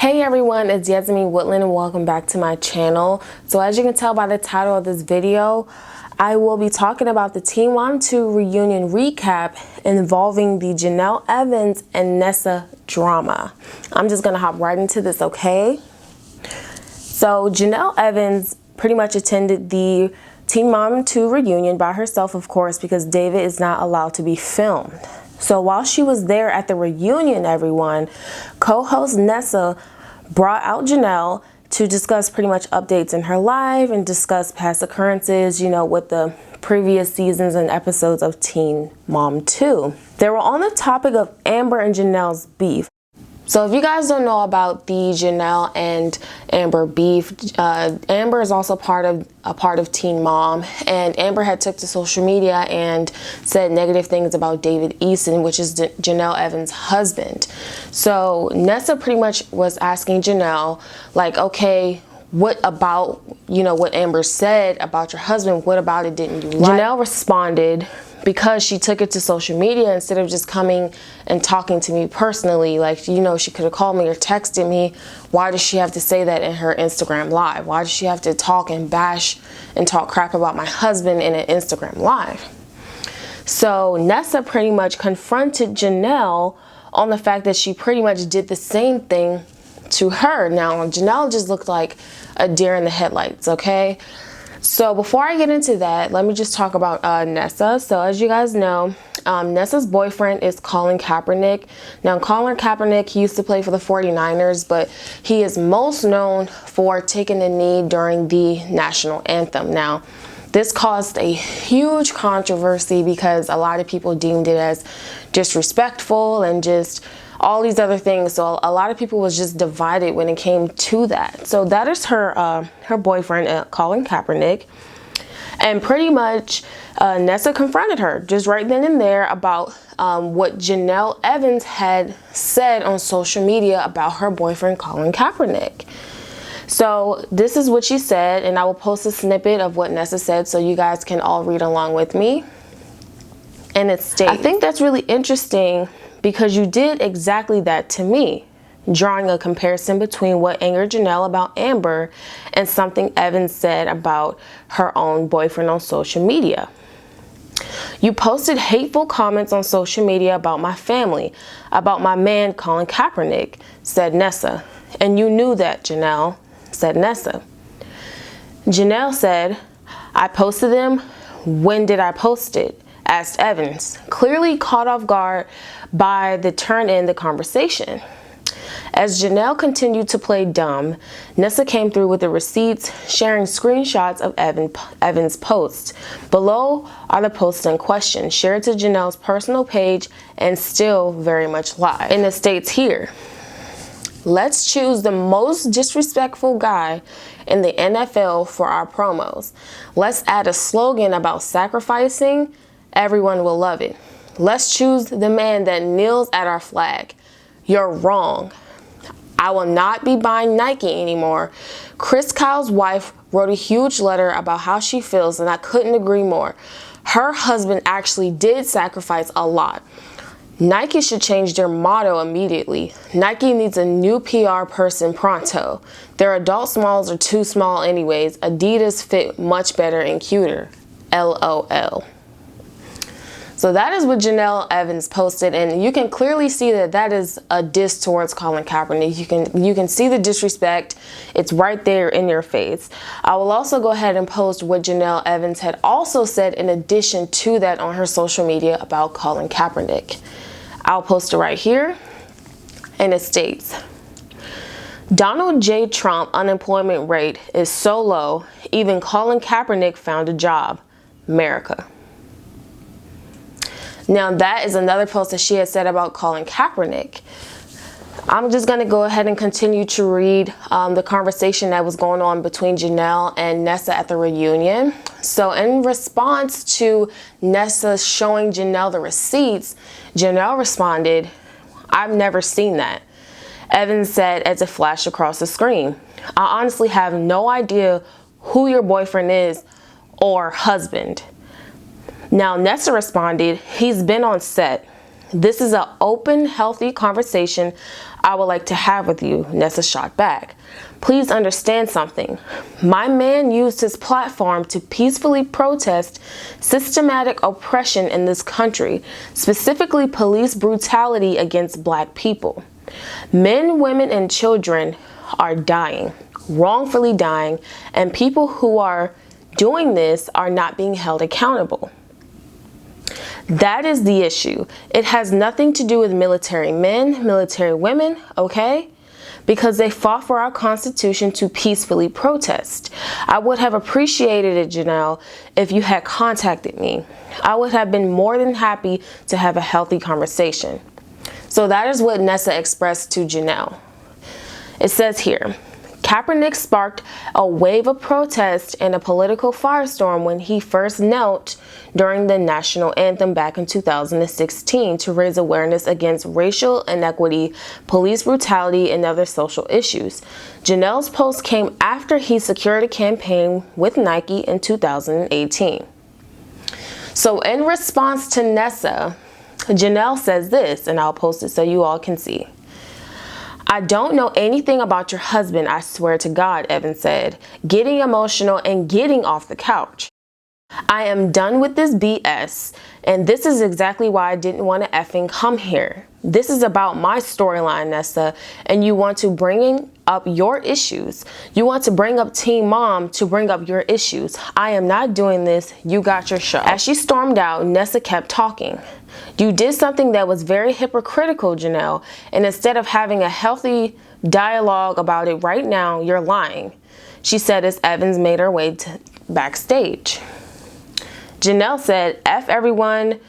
Hey everyone, it's Yasmin Woodland and welcome back to my channel. So as you can tell by the title of this video, I will be talking about the Teen Mom 2 reunion recap involving the Jenelle Evans and Nessa drama. I'm just gonna hop right into this, okay? So Jenelle Evans pretty much attended the Teen Mom 2 reunion by herself, of course, because David is not allowed to be filmed. So while she was there at the reunion, everyone, co-host Nessa brought out Jenelle to discuss pretty much updates in her life and discuss past occurrences, you know, with the previous seasons and episodes of Teen Mom 2. They were on the topic of Amber and Janelle's beef. So if you guys don't know about the Jenelle and Amber beef, Amber is also a part of Teen Mom, and Amber had took to social media and said negative things about David Easton, which is Jenelle Evans' husband. So Nessa pretty much was asking Jenelle, like, okay, what about, you know, what Amber said about your husband? What about it didn't you like? Jenelle responded, because she took it to social media instead of just coming and talking to me personally. Like, you know, she could have called me or texted me. Why does she have to say that in her Instagram live? Why does she have to talk and bash and talk crap about my husband in an Instagram live? So Nessa pretty much confronted Jenelle on the fact that she pretty much did the same thing to her. Now, Jenelle just looked like a deer in the headlights, okay? So before I get into that, let me just talk about Nessa. So as you guys know, Nessa's boyfriend is Colin Kapernick. Now, Colin Kapernick, he used to play for the 49ers, but he is most known for taking the knee during the national anthem. Now, this caused a huge controversy because a lot of people deemed it as disrespectful and just all these other things. So a lot of people was just divided when it came to that. So that is her boyfriend, Colin Kaepernick. And pretty much Nessa confronted her just right then and there about what Jenelle Evans had said on social media about her boyfriend, Colin Kaepernick. So this is what she said, and I will post a snippet of what Nessa said so you guys can all read along with me. And it states, I think that's really interesting because you did exactly that to me, drawing a comparison between what angered Jenelle about Amber and something Evans said about her own boyfriend on social media. You posted hateful comments on social media about my family, about my man Colin Kaepernick, said Nessa. And you knew that, Jenelle, said Nessa. Jenelle said, I posted them. When did I post it? Asked Evans, clearly caught off guard by the turn in the conversation. As Jenelle continued to play dumb, Nessa came through with the receipts, sharing screenshots of Evans' posts. Below are the posts in question, shared to Janelle's personal page and still very much live. And it states here, let's choose the most disrespectful guy in the NFL for our promos. Let's add a slogan about sacrificing. Everyone will love it. Let's choose the man that kneels at our flag. You're wrong. I will not be buying Nike anymore. Chris Kyle's wife wrote a huge letter about how she feels, and I couldn't agree more. Her husband actually did sacrifice a lot. Nike should change their motto immediately. Nike needs a new PR person pronto. Their adult smalls are too small anyways. Adidas fit much better and cuter. LOL. So that is what Jenelle Evans posted, and you can clearly see that that is a diss towards Colin Kaepernick. You can see the disrespect. It's right there in your face. I will also go ahead and post what Jenelle Evans had also said in addition to that on her social media about Colin Kaepernick. I'll post it right here, and it states, Donald J. Trump unemployment rate is so low, even Colin Kaepernick found a job. America. Now that is another post that she had said about Colin Kaepernick. I'm just going to go ahead and continue to read the conversation that was going on between Jenelle and Nessa at the reunion. So in response to Nessa showing Jenelle the receipts, Jenelle responded, I've never seen that. Evans said as it flashed across the screen, I honestly have no idea who your boyfriend is or husband. Now Nessa responded, he's been on set. This is an open, healthy conversation I would like to have with you, Nessa shot back. Please understand something. My man used his platform to peacefully protest systematic oppression in this country, specifically police brutality against black people. Men, women, and children are dying, wrongfully dying, and people who are doing this are not being held accountable. That is the issue. It has nothing to do with military men, military women, okay? Because they fought for our Constitution to peacefully protest. I would have appreciated it, Jenelle, if you had contacted me. I would have been more than happy to have a healthy conversation. So that is what Nessa expressed to Jenelle. It says here, Kaepernick sparked a wave of protest and a political firestorm when he first knelt during the national anthem back in 2016 to raise awareness against racial inequity, police brutality, and other social issues. Jenelle's post came after he secured a campaign with Nike in 2018. So in response to Nessa, Jenelle says this, and I'll post it so you all can see. I don't know anything about your husband, I swear to God, Evans said, getting emotional and getting off the couch. I am done with this BS, and this is exactly why I didn't want to effing come here. This is about my storyline, Nessa, and you want to bring up your issues. You want to bring up Teen Mom to bring up your issues. I am not doing this. You got your show. As she stormed out, Nessa kept talking. You did something that was very hypocritical, Jenelle, and instead of having a healthy dialogue about it right now, you're lying, she said as Evans made her way to backstage. Jenelle said, F everyone,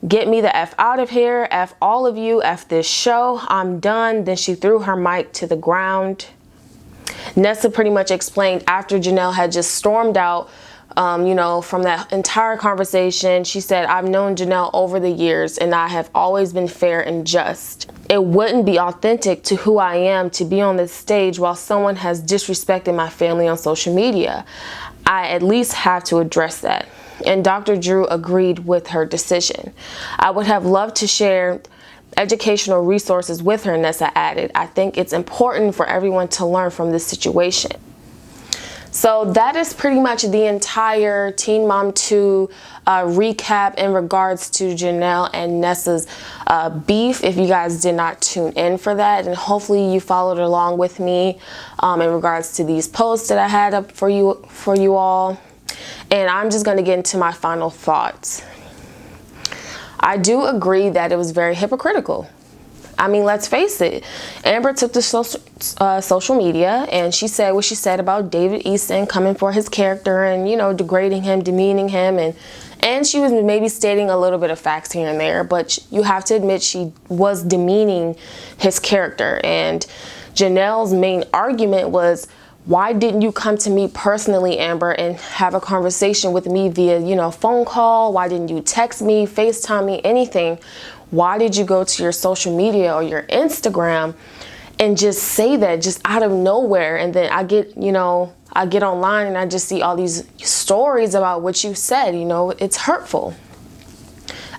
get me the F out of here, F all of you, F this show, I'm done. Then she threw her mic to the ground. Nessa pretty much explained after Jenelle had just stormed out, from that entire conversation. She said, I've known Jenelle over the years and I have always been fair and just. It wouldn't be authentic to who I am to be on this stage while someone has disrespected my family on social media. I at least have to address that. And Dr. Drew agreed with her decision. I would have loved to share educational resources with her, Nessa added. I think it's important for everyone to learn from this situation. So that is pretty much the entire Teen Mom 2 recap in regards to Jenelle and Nessa's beef, if you guys did not tune in for that. And hopefully you followed along with me in regards to these posts that I had up for you all. And I'm just going to get into my final thoughts. I do agree that it was very hypocritical. I mean, let's face it. Amber took to social media and she said what she said about David Easton coming for his character and, degrading him, demeaning him. And she was maybe stating a little bit of facts here and there, but you have to admit she was demeaning his character. And Jenelle's main argument was, why didn't you come to me personally, Amber, and have a conversation with me via, phone call? Why didn't you text me, FaceTime me, anything? Why did you go to your social media or your Instagram and just say that just out of nowhere? And then I get online and I just see all these stories about what you said. It's hurtful.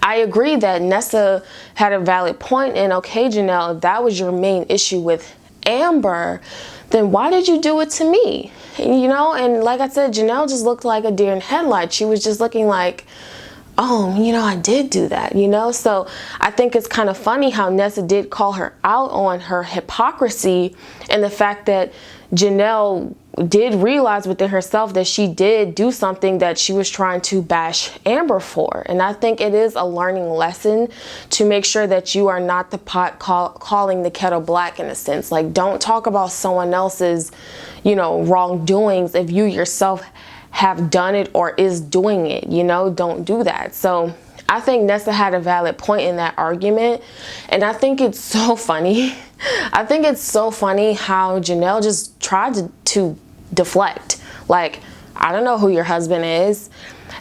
I agree that Nessa had a valid point, and okay, Jenelle, if that was your main issue with Amber, then why did you do it to me? And like I said, Jenelle just looked like a deer in headlights. She was just looking like, oh, I did do that, So I think it's kind of funny how Nessa did call her out on her hypocrisy and the fact that Jenelle did realize within herself that she did do something that she was trying to bash Amber for. And I think it is a learning lesson to make sure that you are not the pot calling the kettle black, in a sense. Like, don't talk about someone else's, wrongdoings if you yourself have done it or is doing it. Don't do that. So I think Nessa had a valid point in that argument, and I think it's so funny. I think it's so funny how Jenelle just tried to deflect. Like, I don't know who your husband is.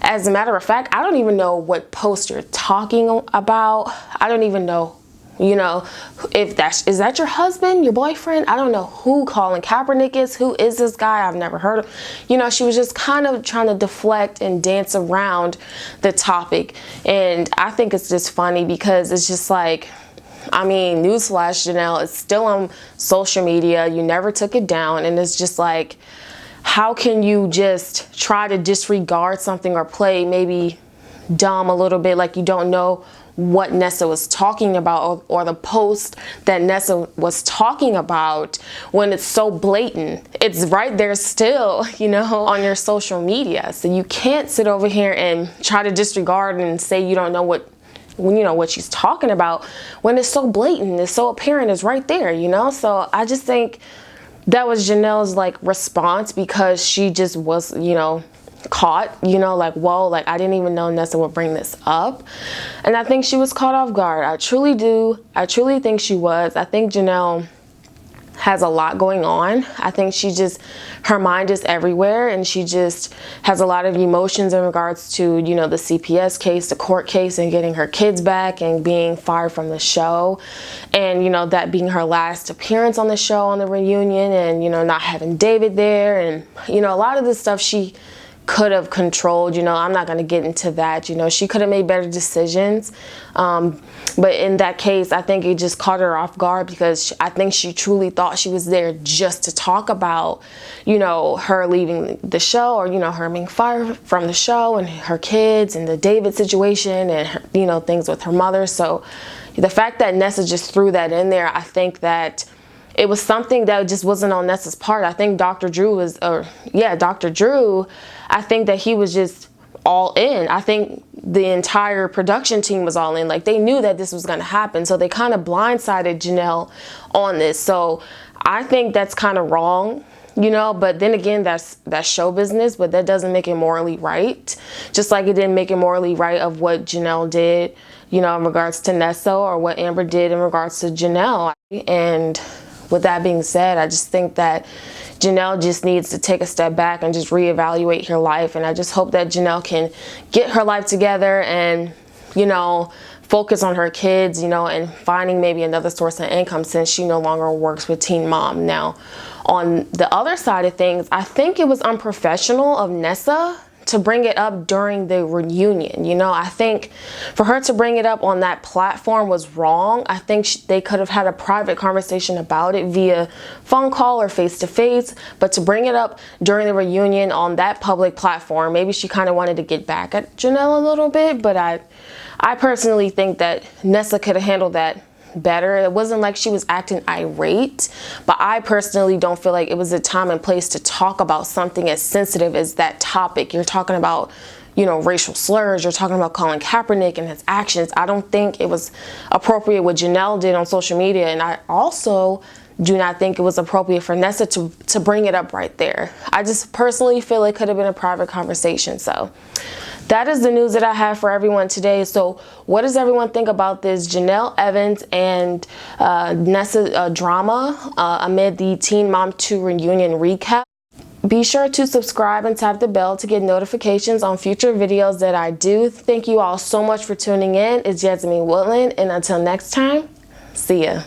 As a matter of fact, I don't even know what post you're talking about. I don't even know You know, is that your husband, your boyfriend? I don't know who Colin Kapernick is. Who is this guy? I've never heard of. You know, she was just kind of trying to deflect and dance around the topic. And I think it's just funny because it's just like, I mean, newsflash, Jenelle, it's still on social media. You never took it down. And it's just like, how can you just try to disregard something or play maybe dumb a little bit, like you don't know what Nessa was talking about, or the post that Nessa was talking about, when it's so blatant. It's right there still, you know, on your social media. So you can't sit over here and try to disregard and say you don't know what, you know, what she's talking about, when it's so blatant, it's so apparent, it's right there, you know. So I just think that was Jenelle's like response, because she just was, you know, caught, you know, like, whoa, like I didn't even know Nessa would bring this up. And I think she was caught off guard. I truly do. I truly think she was. I think Jenelle has a lot going on. I think she just, her mind is everywhere, and she just has a lot of emotions in regards to, you know, the CPS case, the court case, and getting her kids back and being fired from the show. And, you know, that being her last appearance on the show, on the reunion, and, you know, not having David there. And, you know, a lot of this stuff she could have controlled. You know, I'm not going to get into that. You know, she could have made better decisions. But in that case, I think it just caught her off guard, because I think she truly thought she was there just to talk about, you know, her leaving the show, or, you know, her being fired from the show, and her kids, and the David situation, and her, you know, things with her mother. So the fact that Nessa just threw that in there, I think that it was something that just wasn't on Nessa's part. I think Dr. Drew, I think that he was just all in. I think the entire production team was all in. Like, they knew that this was going to happen. So they kind of blindsided Jenelle on this. So I think that's kind of wrong, you know, but then again, that's show business, but that doesn't make it morally right. Just like it didn't make it morally right of what Jenelle did, you know, in regards to Nessa, or what Amber did in regards to Jenelle. And with that being said, I just think that Jenelle just needs to take a step back and just reevaluate her life. And I just hope that Jenelle can get her life together and, you know, focus on her kids, you know, and finding maybe another source of income, since she no longer works with Teen Mom. Now, on the other side of things, I think it was unprofessional of Nessa to bring it up during the reunion. You know, I think for her to bring it up on that platform was wrong. I think they could have had a private conversation about it via phone call or face-to-face, but to bring it up during the reunion on that public platform, maybe she kind of wanted to get back at Jenelle a little bit, but I personally think that Nessa could have handled that better. It wasn't like she was acting irate, but I personally don't feel like it was a time and place to talk about something as sensitive as that topic. You're talking about, you know, racial slurs. You're talking about Colin Kaepernick and his actions. I don't think it was appropriate what Jenelle did on social media, and I also do not think it was appropriate for Nessa to bring it up right there. I just personally feel it could have been a private conversation. So that is the news that I have for everyone today. So what does everyone think about this Jenelle Evans and Nessa drama amid the Teen Mom 2 reunion recap? Be sure to subscribe and tap the bell to get notifications on future videos that I do. Thank you all so much for tuning in. It's Jasmine Woodland, and until next time, see ya.